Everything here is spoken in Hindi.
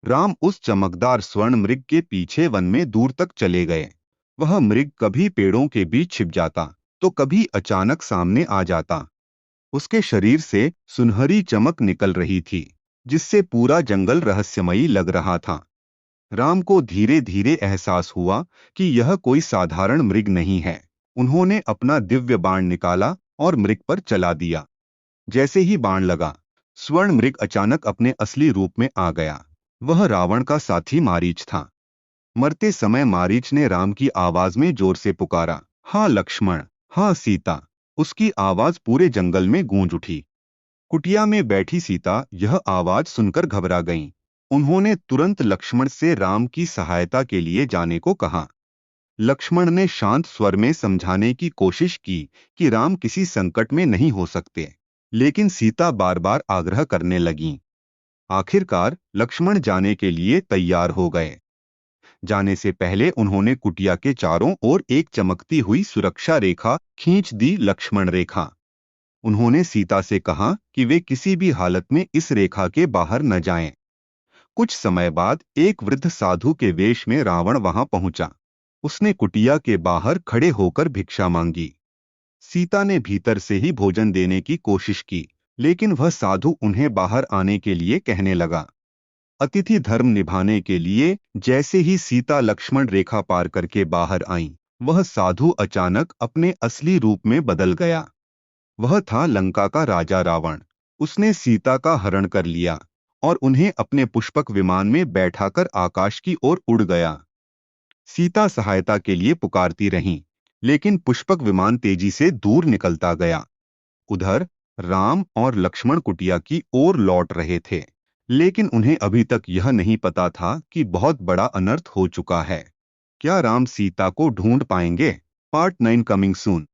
राम उस चमकदार स्वर्ण मृग के पीछे वन में दूर तक चले गए। वह मृग कभी पेड़ों के बीच छिप जाता, तो कभी अचानक सामने आ जाता। उसके शरीर से सुनहरी चमक निकल रही थी, जिससे पूरा जंगल रहस्यमयी लग रहा था। राम को धीरे धीरे एहसास हुआ कि यह कोई साधारण मृग नहीं है। उन्होंने अपना दिव्य बाण निकाला और मृग पर चला दिया। जैसे ही बाण लगा, स्वर्ण मृग अचानक अपने असली रूप में आ गया। वह रावण का साथी मारीच था। मरते समय मारीच ने राम की आवाज में जोर से पुकारा, हाँ लक्ष्मण, हाँ सीता। उसकी आवाज पूरे जंगल में गूंज उठी। कुटिया में बैठी सीता यह आवाज सुनकर घबरा गईं। उन्होंने तुरंत लक्ष्मण से राम की सहायता के लिए जाने को कहा। लक्ष्मण ने शांत स्वर में समझाने की कोशिश की कि राम किसी संकट में नहीं हो सकते, लेकिन सीता बार बार आग्रह करने लगीं। आखिरकार लक्ष्मण जाने के लिए तैयार हो गए। जाने से पहले उन्होंने कुटिया के चारों ओर एक चमकती हुई सुरक्षा रेखा खींच दी, लक्ष्मण रेखा। उन्होंने सीता से कहा कि वे किसी भी हालत में इस रेखा के बाहर न जाएं। कुछ समय बाद एक वृद्ध साधु के वेश में रावण वहां पहुंचा। उसने कुटिया के बाहर खड़े होकर भिक्षा मांगी। सीता ने भीतर से ही भोजन देने की कोशिश की, लेकिन वह साधु उन्हें बाहर आने के लिए कहने लगा। अतिथि धर्म निभाने के लिए जैसे ही सीता लक्ष्मण रेखा पार करके बाहर आईं, वह साधु अचानक अपने असली रूप में बदल गया। वह था लंका का राजा रावण। उसने सीता का हरण कर लिया और उन्हें अपने पुष्पक विमान में बैठाकर आकाश की ओर उड़ गया। सीता सहायता के लिए पुकारती रहीं, लेकिन पुष्पक विमान तेजी से दूर निकलता गया। उधर राम और लक्ष्मण कुटिया की ओर लौट रहे थे, लेकिन उन्हें अभी तक यह नहीं पता था कि बहुत बड़ा अनर्थ हो चुका है। क्या राम सीता को ढूंढ पाएंगे? Part 9 coming soon.